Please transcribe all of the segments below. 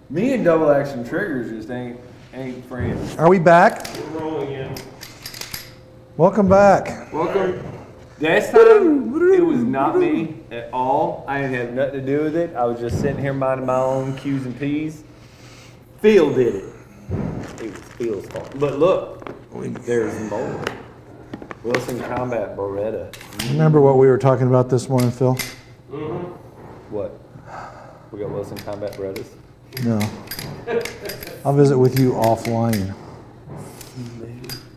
Me and double action triggers just ain't friends. Are we back? We're rolling in. Welcome back. Welcome. Last time, it was not me at all. I didn't have nothing to do with it. I was just sitting here minding my own Q's and P's. Phil did it. It was Phil's fault. But look, there's more. Wilson Combat Beretta. Remember what we were talking about this morning, Phil? Mm-hmm. What? We got Wilson Combat Berettas? No. I'll visit with you offline.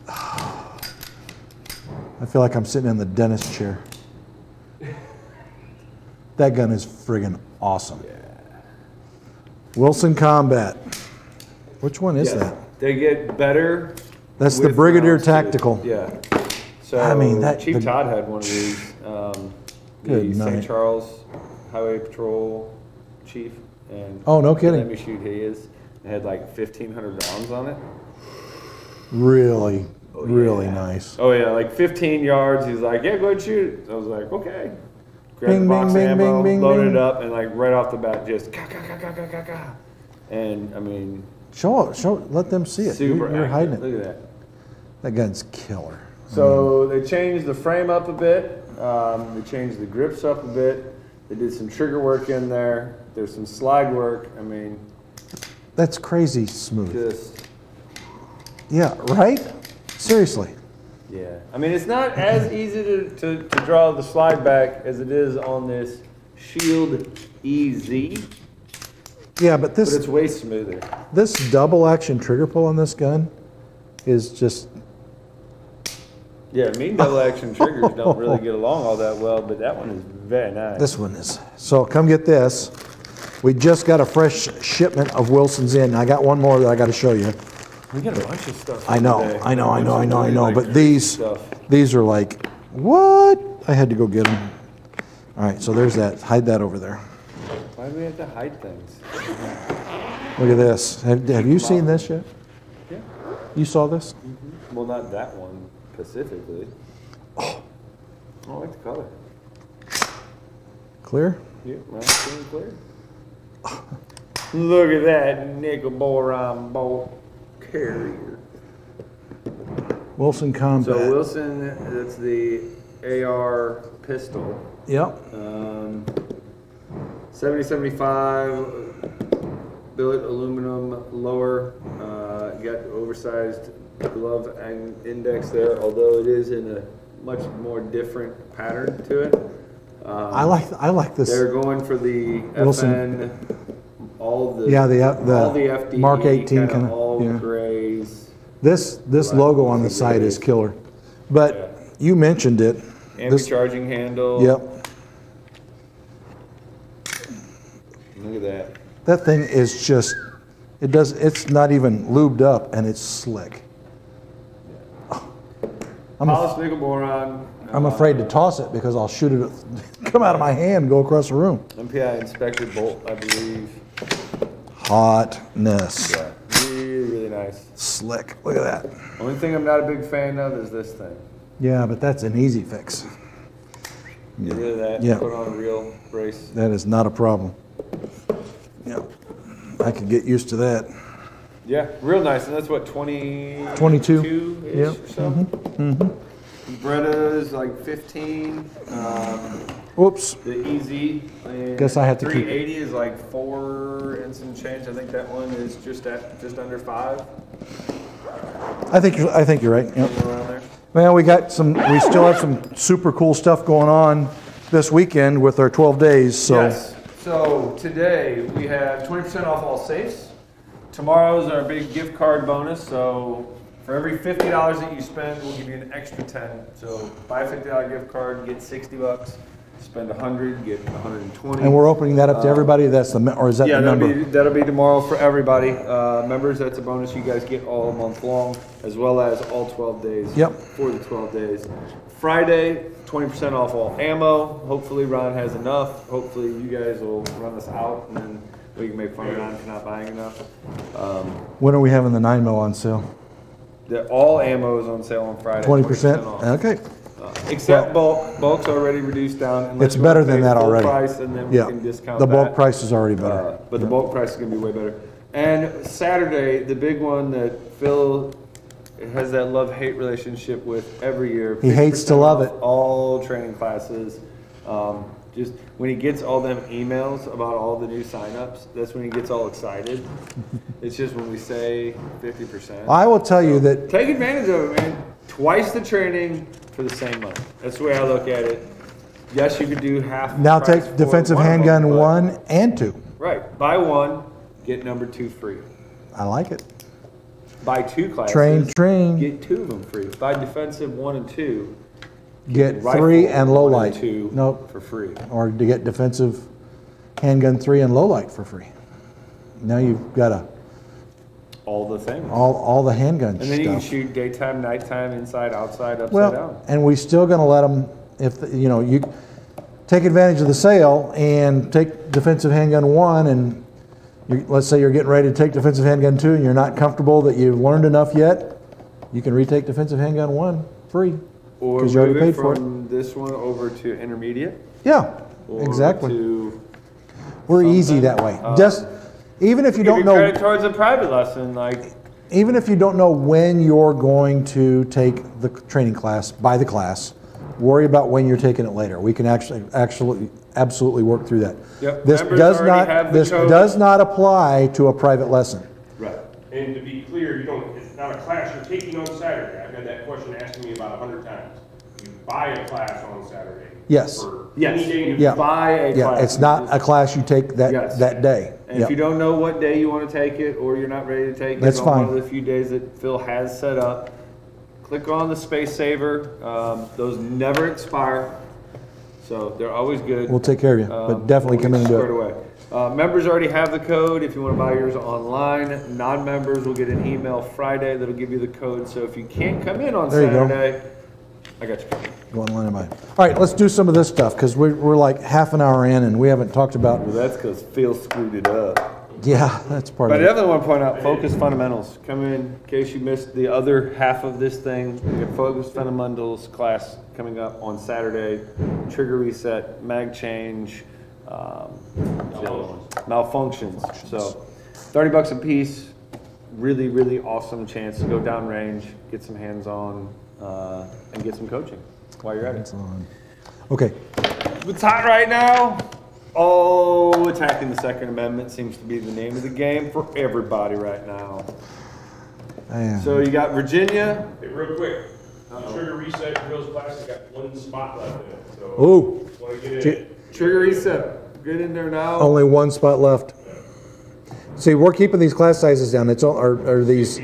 I feel like I'm sitting in the dentist chair. That gun is friggin' awesome. Yeah. Wilson Combat. Which one is that? They get better. That's the Brigadier Tactical. Yeah. So I mean, Chief Todd had one of these. Good the night. St. Charles Highway Patrol chief. And oh, no kidding. Let me shoot his. It had like 1,500 rounds on it. Really, Oh, really yeah. nice. Oh yeah, like 15 yards. He's like, yeah, go ahead and shoot it. I was like, okay. Grabbed Bing, the box bing, of ammo, bing, bing, loaded bing. it up, and like right off the bat, just ka ka ka ka ka ka ka. And I mean, Show, let them see it. super You're hiding accurate. it. Look at that. That gun's killer. So they changed the frame up a bit. They changed the grips up a bit. They did some trigger work in there. There's some slide work. I mean, That's crazy smooth. just Yeah, right? Seriously. yeah. I mean, it's not as easy to draw the slide back as it is on this Shield EZ, Yeah, but but it's way smoother. this double action trigger pull on this gun is just, Yeah, me and double action triggers don't really get along all that well, but that one is very nice. this one is. So come get this. We just got a fresh shipment of Wilson's in. I got one more that I got to show you. We got a bunch of stuff. I know, today. I know. Really, like, But crazy these stuff. are like, what? I had to go get them. All right, so there's that. Hide that over there. Why do we have to hide things? Look at this. Have you seen this yet? Yeah. You saw this? Mm-hmm. Well, not that one specifically. Oh, I like the color. Clear? Yeah, nice and clear. Look at that nickel boron bolt carrier. Wilson Combat. So Wilson, that's the AR pistol. Yep. 70-75 billet aluminum lower. Got oversized glove and index there, although it is in a much more different pattern to it. I like this. They're going for the Wilson. FN, all the Yeah, the all the FD, Mark 18 kind of all yeah. grays. This logo on the side is killer. But Yeah. you mentioned it. Anti-charging handle. Yep. Look at that. That thing is just, it's not even lubed up and it's slick. Polished nickel boron. I'm afraid to toss it because I'll shoot it, come out of my hand and go across the room. MPI inspected bolt, I believe. Hotness. Yeah, really, really nice. Slick. Look at that. Only thing I'm not a big fan of is this thing. Yeah, but that's an easy fix. Get rid of that. Yeah. Put on a real brace. That is not a problem. Yeah, I could get used to that. Yeah, real nice. And that's what, 22-ish 22. or Yep. so? Beretta is like 15. Whoops. The EZ. And Guess I have to keep it. 380 is like 4 and some change. I think that one is just under 5. I think you're right. Yep. Somewhere around there. Well, we still have some super cool stuff going on this weekend with our 12 days. So Yes. So today we have 20% off all safes. Tomorrow's our big gift card bonus. So for every $50 that you spend, we'll give you an extra 10. So buy a $50 gift card, get $60. Spend 100, get 120. and we're opening that up to everybody. That's or is that Yeah, the number? that'll be tomorrow for everybody. Members, that's a bonus you guys get all month long, as well as all 12 days. Yep. For the 12 days. Friday, 20% off all ammo. Hopefully Ron has enough. Hopefully you guys will run us out, and then we can make fun of Ron for not buying enough. When are we having the 9mm on sale? All ammo is on sale on Friday. 20%? off. Okay. Except bulk. Bulk's already reduced down. unless It's you wanna better than pay that full already. price, and then Yeah. we can discount The bulk that. price is already better. But the bulk price is going to be way better. And Saturday, the big one that Phil has that love-hate relationship with every year. He hates to love it. All training classes. Just when he gets all them emails about all the new signups, that's when he gets all excited. It's just when we say 50%. I will tell you that. Take advantage of it, man. Twice the training for the same money. That's the way I look at it. Yes, you could do half. Now take defensive handgun 1 and 2. Right. Buy 1, get number 2 free. I like it. Buy 2 classes. Train. Get 2 of them free. Buy defensive 1 and 2. Get 3 and low light. 2 nope. For free. Or to get defensive handgun 3 and low light for free. Now you've got all the things. All the handgun stuff. And then you can shoot daytime, nighttime, inside, outside, upside down. And we still going to let them, if you take advantage of the sale and take defensive handgun 1, and let's say you're getting ready to take defensive handgun 2, and you're not comfortable that you've learned enough yet, you can retake defensive handgun 1 free. Or you already paid from for it. This one over to intermediate. Yeah, or exactly. We're easy that way. Just even if you don't know. Credit towards a private lesson, like. Even if you don't know when you're going to take the training class, buy the class, worry about when you're taking it later. We can absolutely work through that. Yep. This does not apply to a private lesson. Right. And to be clear, it's not a class you're taking on Saturday. I've had that question asked me about 100 times. You buy a class on Saturday. Yes. Yes. Yeah. Buy a class. It's not a class you take that day. And if you don't know what day you want to take it, or you're not ready to take it, that's fine. One of the few days that Phil has set up, click on the Space Saver. Those never expire, so they're always good. We'll take care of you, but definitely come in and do it. Away. Members already have the code if you want to buy yours online. Non-members will get an email Friday that'll give you the code. So if you can't come in on Saturday, I got you covered. Go online and buy. All right, let's do some of this stuff because we're like half an hour in and we haven't talked about. Well, that's because Phil screwed it up. Yeah, that's part of it. But I definitely want to point out focus fundamentals. Come in case you missed the other half of this thing. We have focus fundamentals class coming up on Saturday. Trigger reset, mag change, malfunctions. So $30 a piece. Really, really awesome chance to go downrange, get some hands-on, and get some coaching while you're at it. Okay. It's hot right now. Oh, attacking the Second Amendment seems to be the name of the game for everybody right now. So you got Virginia. Hey, real quick, trigger reset drills class. I got 1 spot left in it. So want to get in. Trigger reset. Get in there now. Only 1 spot left. See, we're keeping these class sizes down. It's are these.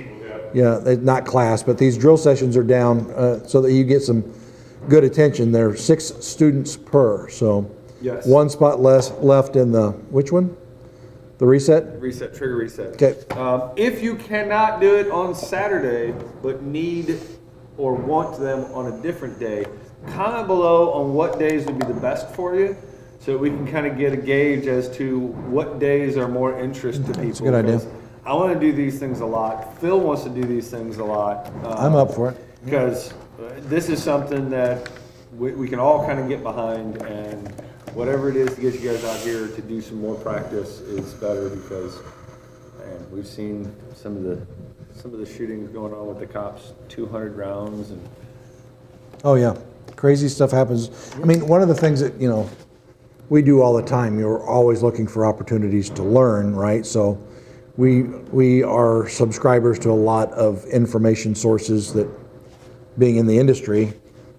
Yeah, not class, but these drill sessions are down so that you get some good attention. There are 6 students per, so yes. 1 spot less left in the, which one? The reset? Reset, trigger reset. Okay. If you cannot do it on Saturday, but need or want them on a different day, comment below on what days would be the best for you so we can kind of get a gauge as to what days are more interest to people. That's a good idea. I want to do these things a lot. Phil wants to do these things a lot. I'm up for it. Because this is something that we can all kind of get behind, and whatever it is to get you guys out here to do some more practice is better because, man, we've seen some of the shootings going on with the cops, 200 rounds. And oh, yeah. Crazy stuff happens. I mean, one of the things that, we do all the time, you're always looking for opportunities to learn, right? So we are subscribers to a lot of information sources that, being in the industry,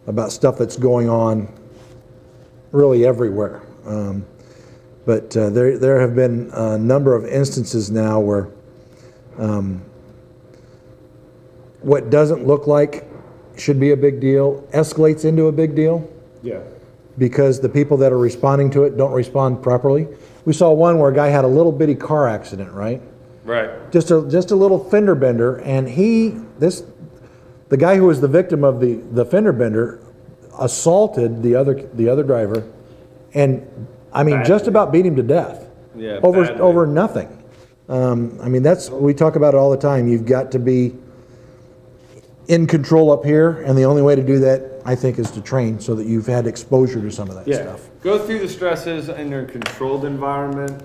about stuff that's going on really everywhere. But there have been a number of instances now where what doesn't look like should be a big deal escalates into a big deal. Yeah. Because the people that are responding to it don't respond properly. We saw one where a guy had a little bitty car accident, right? Right. Just a little fender bender, and the guy who was the victim of the fender bender assaulted the other driver, and I mean just about beat him to death. Yeah. Over nothing. I mean we talk about it all the time. You've got to be in control up here, and the only way to do that, I think, is to train so that you've had exposure to some of that stuff. Go through the stresses in your controlled environment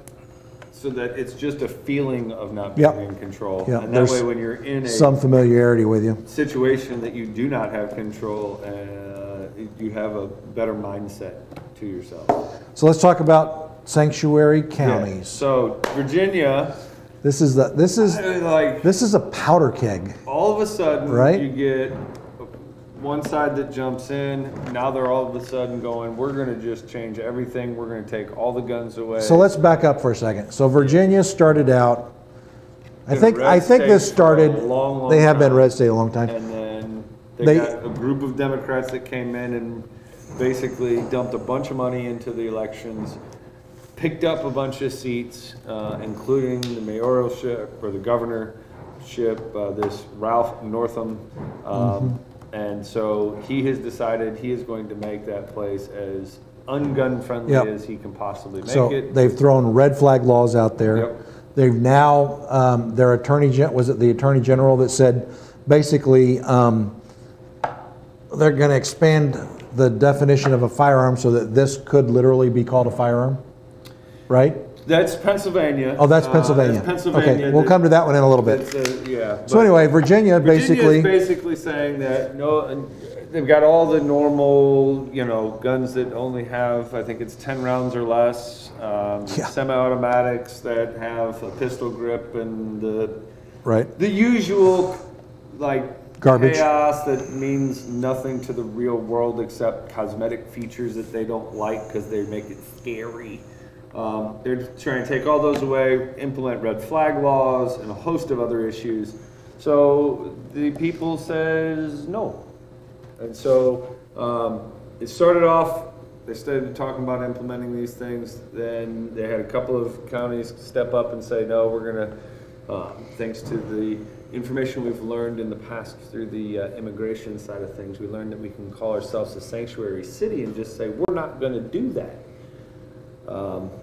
so that it's just a feeling of not being in control. Yep. And that way, when you're in some familiarity with you. situation that you do not have control, you have a better mindset to yourself. So let's talk about sanctuary counties. Yeah. So Virginia, this is a powder keg. all of a sudden, right? You get one side that jumps in. Now they're all of a sudden going, we're going to just change everything. We're going to take all the guns away. So let's back up for a second. So Virginia started out. I think this started. Long they have time. been red state a long time. And then they got a group of Democrats that came in and basically dumped a bunch of money into the elections, picked up a bunch of seats, including the mayoralship or the governorship. This Ralph Northam. And so he has decided he is going to make that place as ungun friendly as he can possibly make it. They've thrown red flag laws out there. Yep. They've now, their was it the attorney general that said basically they're going to expand the definition of a firearm so that this could literally be called a firearm, right? That's Pennsylvania. Oh, that's Pennsylvania. That's Pennsylvania. Okay, we'll come to that one in a little bit. So anyway, Virginia basically is basically saying that they've got all the normal, guns that only have, I think it's 10 rounds or less, semi-automatics that have a pistol grip and the usual garbage chaos that means nothing to the real world except cosmetic features that they don't like because they make it scary. They're trying to take all those away, implement red flag laws, and a host of other issues. So the people says no. And so it started off, they started talking about implementing these things. Then they had a couple of counties step up and say, no, we're going to, thanks to the information we've learned in the past through the immigration side of things, we learned that we can call ourselves a sanctuary city and just say, we're not going to do that.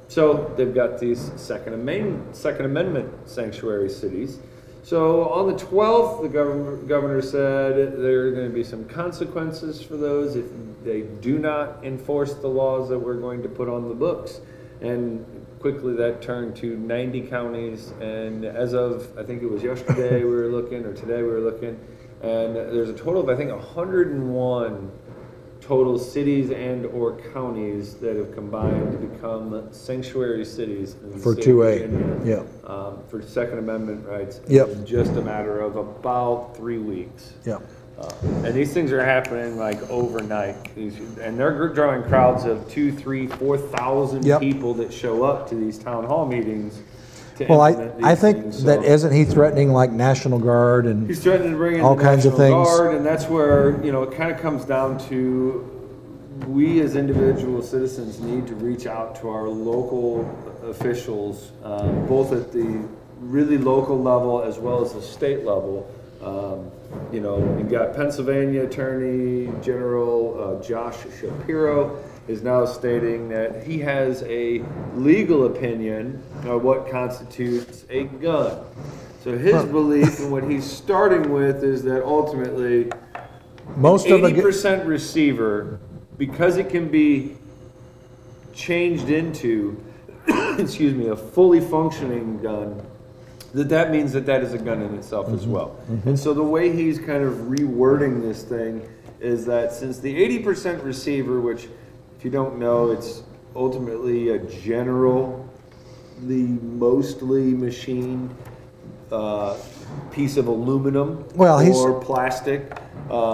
So they've got these Second Amendment sanctuary cities. So on the 12th, the governor said there are going to be some consequences for those if they do not enforce the laws that we're going to put on the books. And quickly that turned to 90 counties. And as of, I think it was yesterday we were looking, or today we were looking, and there's a total of, I think, 101 total cities and or counties that have combined to become sanctuary cities in for 2A, for Second Amendment rights. In just a matter of about 3 weeks. And these things are happening overnight. And they're drawing crowds of 2,000, 3,000, 4,000 people that show up to these town hall meetings. Well, I think that isn't he threatening National Guard and he's threatening to bring in all kinds of things. Guard, and that's where it kind of comes down to we as individual citizens need to reach out to our local officials, both at the really local level as well as the state level. You've got Pennsylvania Attorney General Josh Shapiro is now stating that he has a legal opinion of what constitutes a gun. So his belief and what he's starting with is that ultimately most 80% receiver, because it can be changed into a fully functioning gun, that means that is a gun in itself as well. And so the way he's kind of rewording this thing is that since the 80% receiver, which if you don't know, it's ultimately a generally mostly machined piece of aluminum or plastic.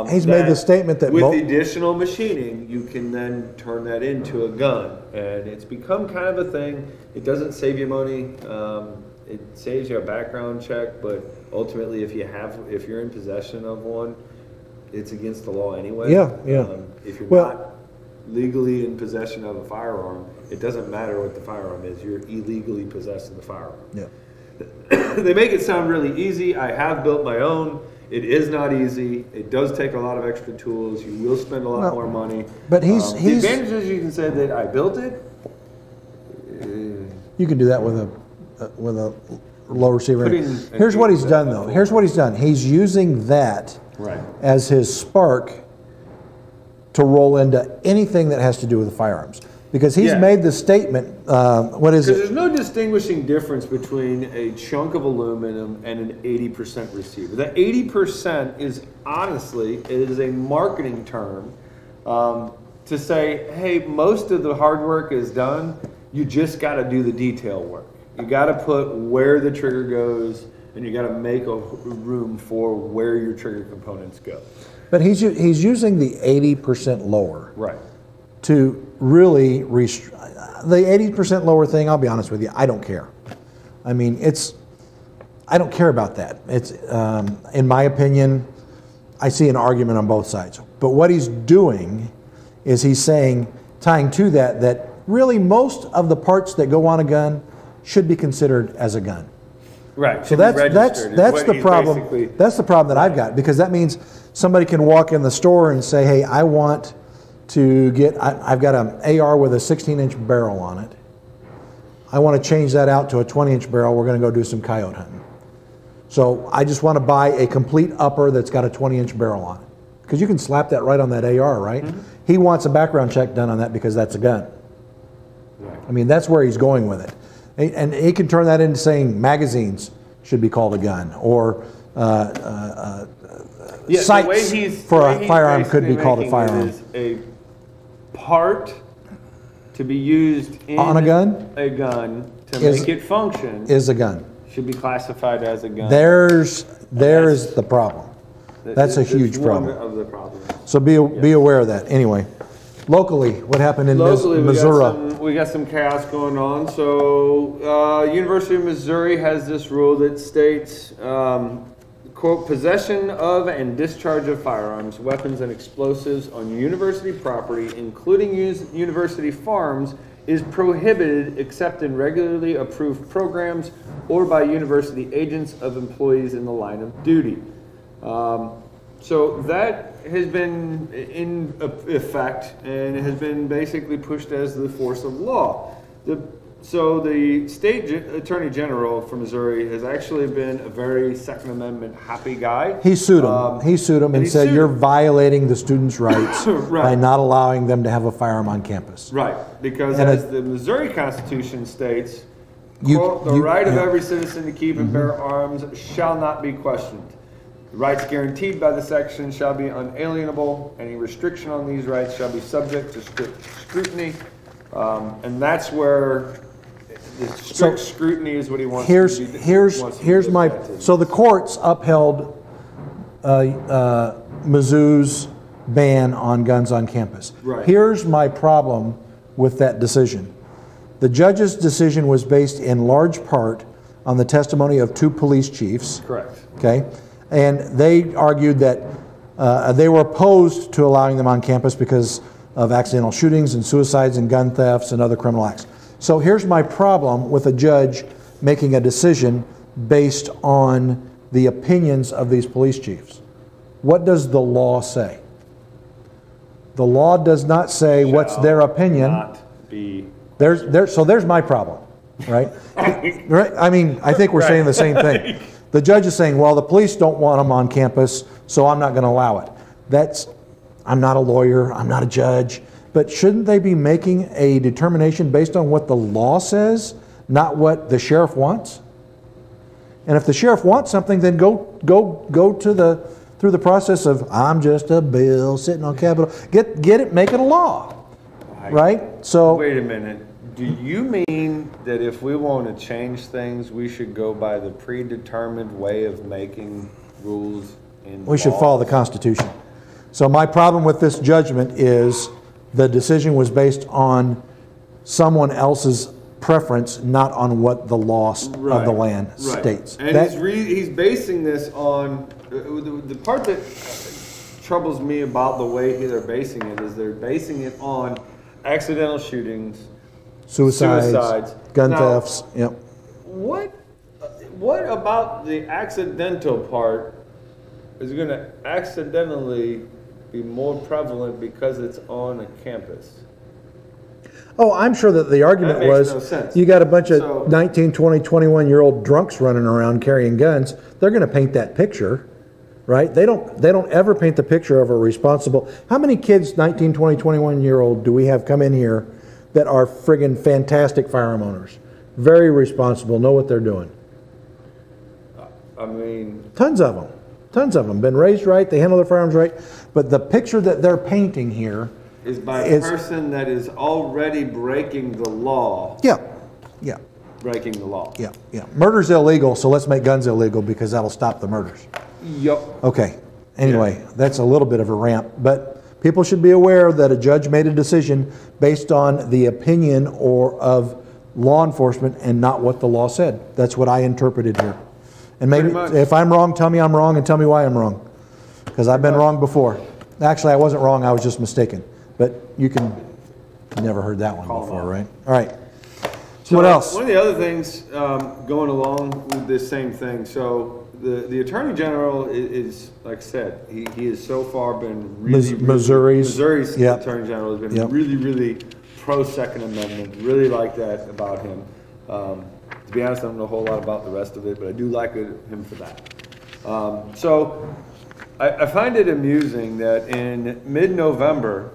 He's made the statement that with additional machining, you can then turn that into a gun. And it's become kind of a thing. It doesn't save you money. It saves you a background check, but ultimately if you're in possession of one, it's against the law anyway. If you're not legally in possession of a firearm, it doesn't matter what the firearm is. You're illegally possessing the firearm. They make it sound really easy. I have built my own. It is not easy. It does take a lot of extra tools. You will spend a lot more money. But he's the advantage is you can say that I built it. You can do that with a low receiver. Here's what he's done though. Here's what he's done. He's using that as his spark to roll into anything that has to do with the firearms. because he's Yeah. made the statement, what is Because it? there's no distinguishing difference between a chunk of aluminum and an 80% receiver. The 80% is honestly, it is a marketing term to say, hey, most of the hard work is done. You just got to do the detail work. You got to put where the trigger goes, and you got to make a room for where your trigger components go. But he's using the 80% lower. Right. To really the 80% lower thing, I'll be honest with you, I don't care. I mean, I don't care about that. It's, in my opinion, I see an argument on both sides. But what he's doing is he's saying, tying to that really most of the parts that go on a gun should be considered as a gun. Right. So that's the problem. That's the problem that I've got, because that means somebody can walk in the store and say, hey, I want to get, I've got an AR with a 16-inch barrel on it. I want to change that out to a 20-inch barrel. We're going to go do some coyote hunting. So I just want to buy a complete upper that's got a 20-inch barrel on it. Because you can slap that right on that AR, right? Mm-hmm. He wants a background check done on that because that's a gun. Right. I mean, that's where he's going with it. And he can turn that into saying magazines should be called a gun, or sights for a firearm could be called a firearm. Is a part to be used in on a gun to make it function is a gun. Should be classified as a gun. There's the problem. That's a huge problem. One of the problems. So be aware of that. Anyway, locally, what happened in Missouri? We got some chaos going on. So, University of Missouri has this rule that states, quote, possession of and discharge of firearms, weapons, and explosives on university property, including university farms, is prohibited except in regularly approved programs or by university agents of employees in the line of duty. So that has been in effect and has been basically pushed as the force of law. So the state attorney general for Missouri has actually been a very Second Amendment happy guy. He sued him and said, you're violating the students' rights right. by not allowing them to have a firearm on campus. Right, because as the Missouri Constitution states, quote, the right of every citizen to keep and bear arms shall not be questioned. The rights guaranteed by the section shall be unalienable. Any restriction on these rights shall be subject to strict scrutiny. And that's where the strict scrutiny is what he wants to do. So the courts upheld Mizzou's ban on guns on campus. Right. Here's my problem with that decision. The judge's decision was based in large part on the testimony of two police chiefs. Correct. Okay. And they argued that they were opposed to allowing them on campus because of accidental shootings and suicides and gun thefts and other criminal acts. So here's my problem with a judge making a decision based on the opinions of these police chiefs. What does the law say? The law does not say what's their opinion. So there's my problem, right? Right? I mean, I think we're saying the same thing. The judge is saying, well, the police don't want them on campus, so I'm not going to allow it. I'm not a lawyer, I'm not a judge, but shouldn't they be making a determination based on what the law says, not what the sheriff wants? And if the sheriff wants something, then go through the process of, I'm just a bill sitting on Capitol. Get it, make it a law, right? So wait a minute. Do you mean that if we want to change things, we should go by the predetermined way of making rules in we should follow the Constitution. So my problem with this judgment is the decision was based on someone else's preference, not on what the law of the land states. And he's basing this on, the part that troubles me about the way they're basing it is they're basing it on accidental shootings, suicides, gun thefts. Yep. What about the accidental part is going to accidentally be more prevalent because it's on a campus? Oh, I'm sure that the argument was no sense. You got a bunch of 19, 20, 21-year-old drunks running around carrying guns. They're going to paint that picture, right? They don't ever paint the picture of a responsible. How many kids, 19, 20, 21-year-old, do we have come in here that are friggin' fantastic firearm owners. Very responsible, know what they're doing. I mean, Tons of them. Tons of them. Been raised right, they handle their firearms right. But the picture that they're painting here is by a person that is already breaking the law. Yeah, yeah, Breaking the law. yeah, yeah. Murder's illegal, so let's make guns illegal because that'll stop the murders. Yup. Okay, anyway, that's a little bit of a rant, but people should be aware that a judge made a decision based on the opinion or of law enforcement and not what the law said. That's what I interpreted here. And maybe if I'm wrong, tell me I'm wrong and tell me why I'm wrong. Because I've been wrong before. Actually, I wasn't wrong, I was just mistaken. But you never heard that one before, right? All right. So what else? One of the other things going along with this same thing, so the Attorney General is like I said, he has so far been Missouri's Attorney General has been really pro Second Amendment, really like that about him. To be honest, I don't know a whole lot about the rest of it, but I do like him for that. So I find it amusing that in mid-November,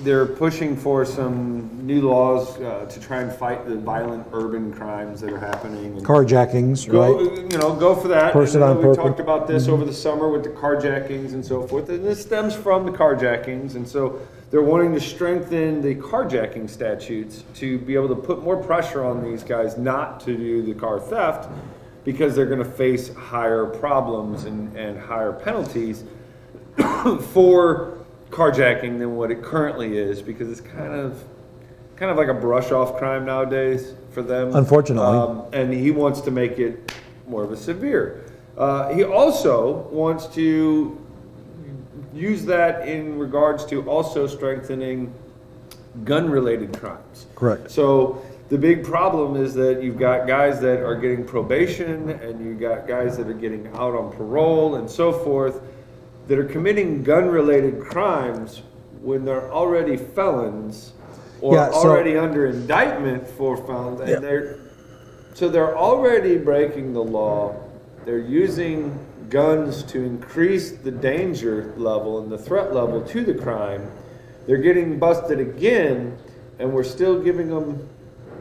they're pushing for some new laws to try and fight the violent urban crimes that are happening. And carjackings, right? Go for that. Person on purpose. We talked about this over the summer with the carjackings and so forth, and this stems from the carjackings, and so they're wanting to strengthen the carjacking statutes to be able to put more pressure on these guys not to do the car theft because they're going to face higher problems and higher penalties for carjacking than what it currently is, because it's kind of like a brush-off crime nowadays for them. Unfortunately. And he wants to make it more of a severe. He also wants to use that in regards to also strengthening gun-related crimes. Correct. So the big problem is that you've got guys that are getting probation and you've got guys that are getting out on parole and so forth that are committing gun-related crimes when they're already felons or already under indictment for felons. And they're already breaking the law. They're using guns to increase the danger level and the threat level to the crime. They're getting busted again, and we're still giving them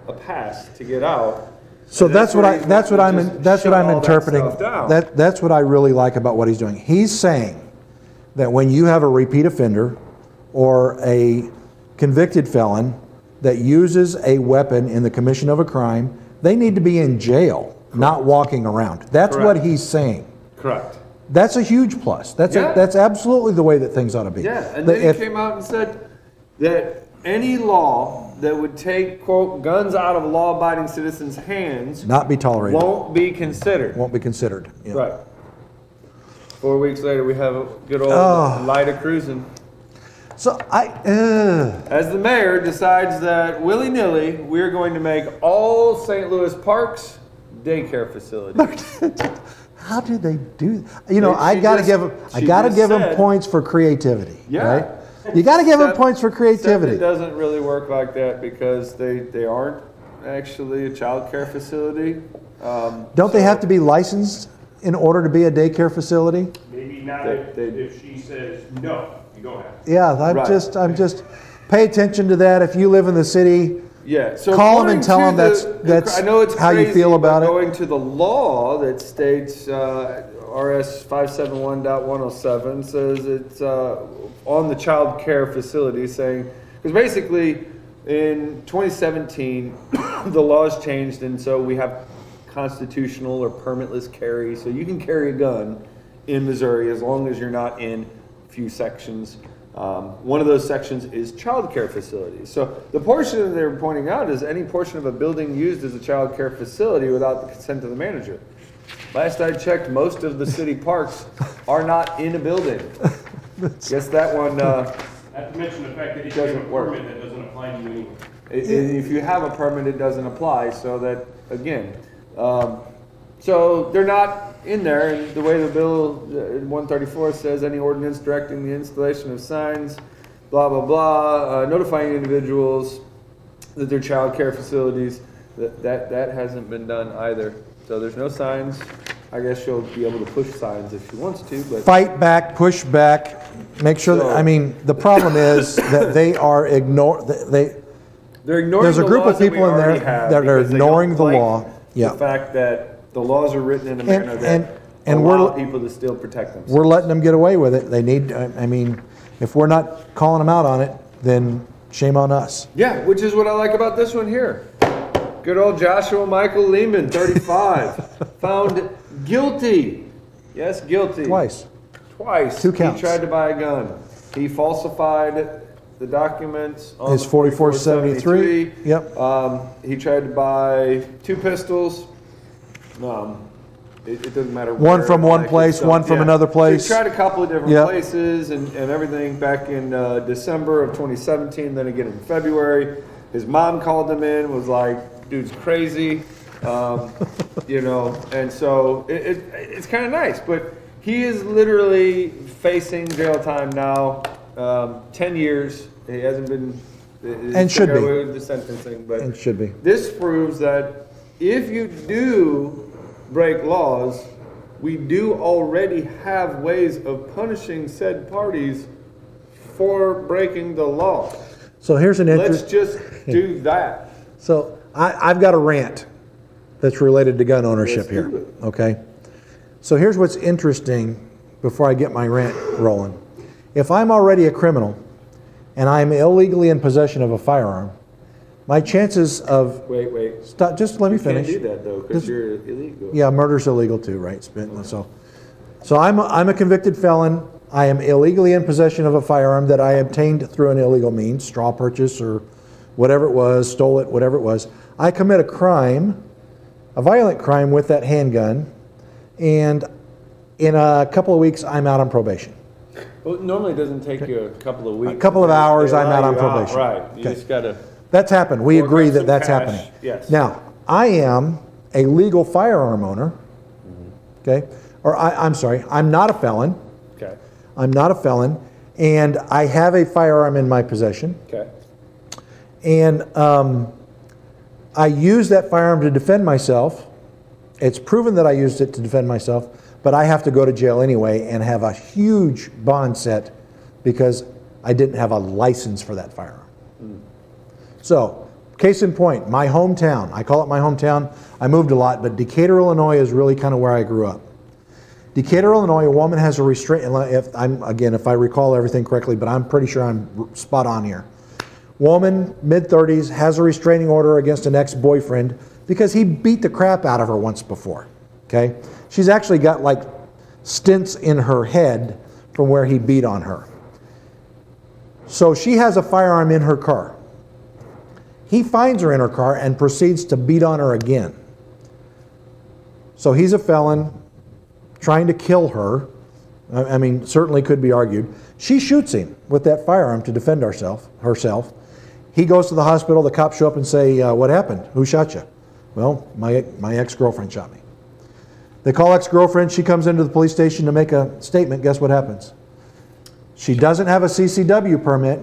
a pass to get out. So that's what I'm interpreting. That's what I really like about what he's doing. He's saying that when you have a repeat offender or a convicted felon that uses a weapon in the commission of a crime, they need to be in jail, not walking around. That's what he's saying. Correct. That's a huge plus. That's absolutely the way that things ought to be. Yeah, and then he came out and said that any law that would take, quote, guns out of law-abiding citizens' hands not be tolerated. Won't be considered. Won't be considered. Yeah. Right. 4 weeks later, we have a good old light of cruising. So as the mayor decides that willy-nilly, we're going to make all St. Louis parks daycare facilities. How did they do? I got to give them points for creativity. Yeah. Right? You got to give them points for creativity. It doesn't really work like that because they aren't actually a child care facility. Don't they have to be licensed in order to be a daycare facility? Maybe not if she says no, you don't have to. Yeah, I'm just pay attention to that. If you live in the city, so call them and tell them that's I know it's how crazy, you feel about it. Going to the law that states RS 571.107 says it's on the child care facility, saying, because basically in 2017 the laws changed, and so we have constitutional or permitless carry, so you can carry a gun in Missouri as long as you're not in a few sections. One of those sections is child care facilities. So the portion that they're pointing out is any portion of a building used as a child care facility without the consent of the manager. Last I checked, most of the city parks are not in a building. Guess that one not to mention the fact that if you have a permit, that doesn't apply to you anyway. If you have a permit, it doesn't apply. So that, again, so they're not in there, and the way the bill in 134 says, any ordinance directing the installation of signs, blah, blah, blah, notifying individuals that they're child care facilities, that hasn't been done either. So there's no signs. I guess she'll be able to push signs if she wants to, but Fight back, push back, make sure that, I mean, the problem is that they are they're ignoring there's a the group of laws that we people in there already have that are because they ignoring don't the like law. Yeah. The fact that the laws are written in a manner that and allow we're- people to still protect themselves. We're letting them get away with it. They need, I mean, if we're not calling them out on it, then shame on us. Yeah, which is what I like about this one here. Good old Joshua Michael Lehman, 35, found guilty. Yes, guilty. Twice. 2 counts. He tried to buy a gun. He falsified the documents on His the 4473. Yep. He tried to buy 2 pistols. It doesn't matter. One where, from one like, place, so, one from another place. He tried a couple of different Yep. places and everything back in December of 2017, then again in February. His mom called him in, was like, dude's crazy, you know, and so it's kind of nice. But he is literally facing jail time now, 10 years. He hasn't been, And should be. with the sentencing, but And should be. this proves that if you do break laws, we do already have ways of punishing said parties for breaking the law. So here's an Let's interest. just do that. So I've got a rant that's related to gun ownership Let's here. do it. Okay. So here's what's interesting before I get my rant rolling. If I'm already a criminal and I'm illegally in possession of a firearm, my chances of Wait. stop. Just let me You can't finish. do that though, because you're illegal. Yeah, murder's illegal too, right? So I'm a convicted felon. I am illegally in possession of a firearm that I obtained through an illegal means, straw purchase or whatever it was, stole it, whatever it was. I commit a crime, a violent crime with that handgun, and in a couple of weeks I'm out on probation. Well, normally it doesn't take you a couple of weeks. A couple of hours, They I'm allow out on you probation. Right. You Okay. just gotta. That's happened. We Fork agree up that some that's cash. happening. Yes. Now, I am a legal firearm owner, okay? Or I'm sorry, I'm not a felon. Okay. I'm not a felon, and I have a firearm in my possession. Okay. And I use that firearm to defend myself. It's proven that I used it to defend myself, but I have to go to jail anyway and have a huge bond set because I didn't have a license for that firearm. So, case in point, my hometown. I call it my hometown. I moved a lot, but Decatur, Illinois is really kind of where I grew up. Decatur, Illinois, a woman has a restraint. If I recall everything correctly, but I'm pretty sure I'm spot on here. Woman, mid-30s, has a restraining order against an ex-boyfriend because he beat the crap out of her once before. Okay, she's actually got like stints in her head from where he beat on her. So she has a firearm in her car. He finds her in her car and proceeds to beat on her again. So he's a felon, trying to kill her. I mean, certainly could be argued. She shoots him with that firearm to defend herself. He goes to the hospital. The cops show up and say, what happened? Who shot you? Well, my ex-girlfriend shot me. They call ex-girlfriend. She comes into the police station to make a statement. Guess what happens? She doesn't have a CCW permit.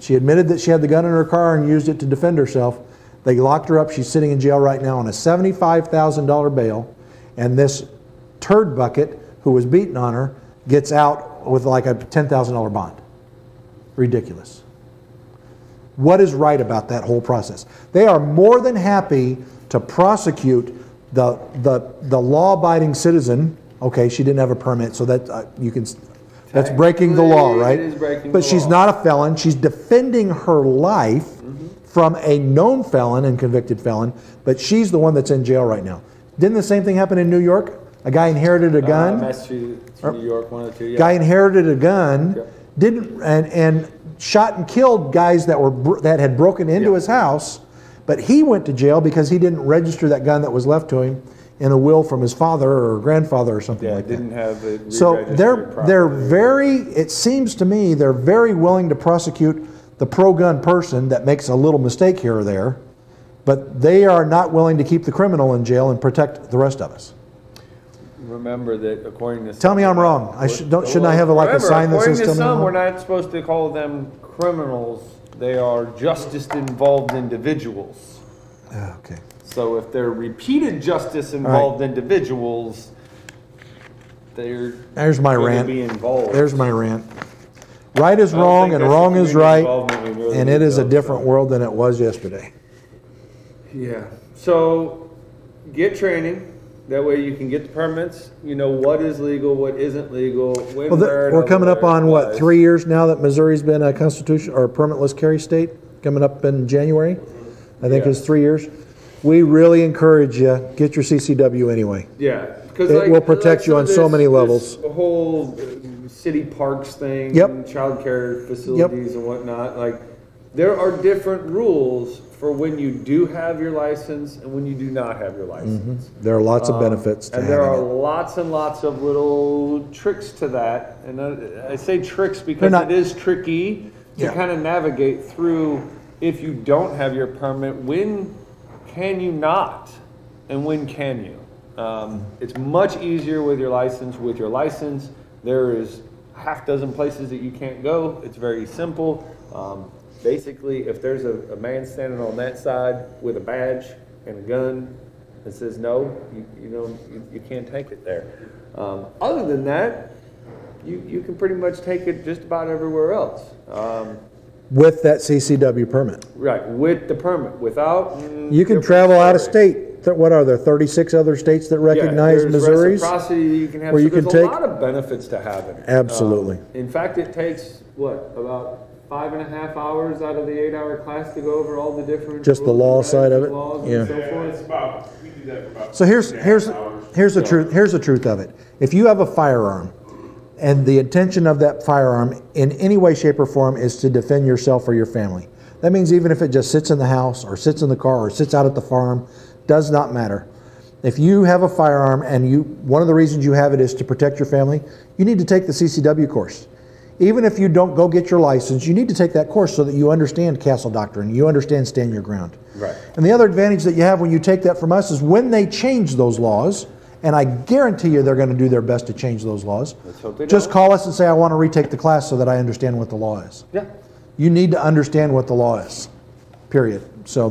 She admitted that she had the gun in her car and used it to defend herself. They locked her up. She's sitting in jail right now on a $75,000 bail. And this turd bucket who was beating on her gets out with like a $10,000 bond. Ridiculous. What is right about that whole process? They are more than happy to prosecute the law-abiding citizen. Okay, she didn't have a permit, so that you can. That's breaking the law, right? It is breaking but the she's law. not a felon. She's defending her life from a known felon and convicted felon, but she's the one that's in jail right now. Didn't the same thing happen in New York? A guy inherited a gun. Massachusetts, New York, one of the two. Yeah. Guy inherited a gun, Yep. didn't and shot and killed guys that had broken into Yep. his house, but he went to jail because he didn't register that gun that was left to him in a will from his father or grandfather or something Yeah, like that. didn't have it. So re-registered they're properly. very, it seems to me, they're very willing to prosecute the pro-gun person that makes a little mistake here or there, but they are not willing to keep the criminal in jail and protect the rest of us. Remember that according to Tell me I'm wrong. Shouldn't I have a sign that says tell according to me I'm some, we're wrong? not supposed to call them criminals. They are justice-involved individuals. Okay. So if they're repeated justice-involved individuals, There's my gonna rant. be involved. There's my rant. Right is I don't wrong think and that's wrong the is community right, involvement we really and need it is a though, different so. world than it was yesterday. Yeah. So get training. That way you can get the permits. You know what is legal, what isn't legal. When, Well, where, and we're coming up where it on what, applies. 3 years now that Missouri's been a constitution or a permitless carry state? Coming up in January, I think Yeah. it's 3 years. We really encourage you, get your CCW anyway. Yeah. Because It will protect you on so many levels. The whole city parks thing, Yep. child care facilities and whatnot. Like, there are different rules for when you do have your license and when you do not have your license. There are lots of benefits to And there are having it. lots and lots of little tricks to that. And I say tricks They're because not- it is tricky to Yeah. kind of navigate through. If you don't have your permit, when can you not? And when can you? It's much easier with your license. With your license, there is half dozen places that you can't go. It's very simple. Basically, if there's a man standing on that side with a badge and a gun that says no, you can't take it there. Other than that, you can pretty much take it just about everywhere else. With that CCW permit. Right, with the permit. Without, You can different travel out of story. state. What are there, 36 other states that recognize there's Missouri's? reciprocity you can have. where So you can there's a take- lot of benefits to having it. Absolutely. In fact, it takes, about 5.5 hours out of the 8-hour class to go over all the different. Just the rules law and side of regs it? and laws Yeah. and so Yeah, forth. it's about, we do that for about. So here's 2.5 hours. the truth of it. If you have a firearm and the intention of that firearm in any way, shape, or form is to defend yourself or your family, that means even if it just sits in the house or sits in the car or sits out at the farm, does not matter. If you have a firearm and one of the reasons you have it is to protect your family, you need to take the CCW course. Even if you don't go get your license, you need to take that course so that you understand castle doctrine, you understand stand your ground. Right. And the other advantage that you have when you take that from us is when they change those laws, and I guarantee you they're going to do their best to change those laws. Let's hope they Just don't. call us and say, I want to retake the class so that I understand what the law is. Yeah. You need to understand what the law is, period. So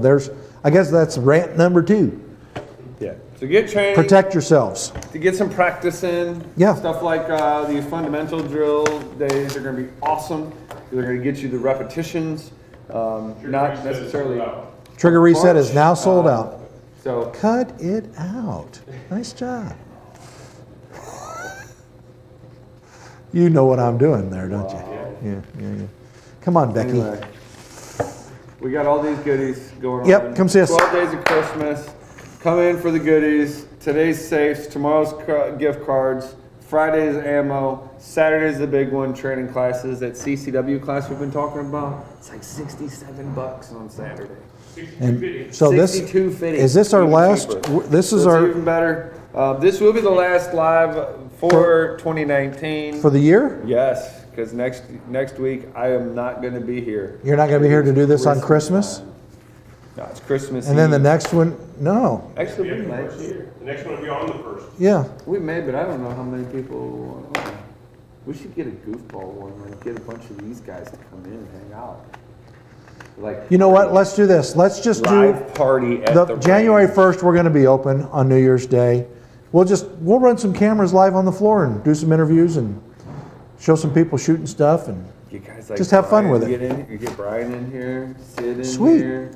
I guess that's rant number 2. Yeah. So get training. Protect yourselves. To get some practice in. Yeah. Stuff like these fundamental drill days are going to be awesome. They're going to get you the repetitions, not necessarily. Trigger reset is now sold out. So Cut it out. Nice job. You know what I'm doing there, don't you? Yeah. Come on, Becky. anyway, we got all these goodies going on. Yep, come see us. 12 days of Christmas. Come in for the goodies. Today's safes, tomorrow's gift cards, Friday's ammo, Saturday's the big one, training classes. That CCW class we've been talking about, it's like $67 on Saturday. And so this 62.50. is this our Even last? cheaper. This is So it's our even better. This will be the last live for 2019. for the year. Yes, because next week I am not going to be here. You're not going to be here to do this on Christmas, time. No, it's Christmas. and then the Eve. next one. No. Actually, Yeah, we the may. first year. The next one will be on the first. Yeah. We may, but I don't know how many people. We should get a goofball one. Like get a bunch of these guys to come in and hang out. Like You know what? Let's do this. Let's just do live party at the January range. 1st. We're going to be open on New Year's Day. We'll run some cameras live on the floor and do some interviews and show some people shooting stuff and You guys like just have fun Brian with it. Get in, you get Brian in here, sit in Sweet. here.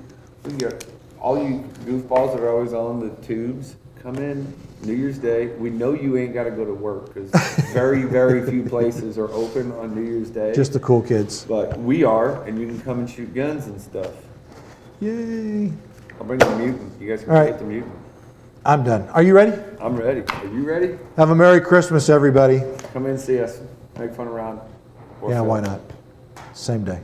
We can get all you goofballs that are always on the tubes. Come in New Year's Day. We know you ain't got to go to work because very, very few places are open on New Year's Day. just the cool kids. But we are, and you can come and shoot guns and stuff. Yay. I'll bring the mutant. You guys can All right. get the mutant. I'm done. Are you ready? I'm ready. Are you ready? Have a Merry Christmas, everybody. Come in and see us. Make fun around. Or Yeah, film. why not? Same day.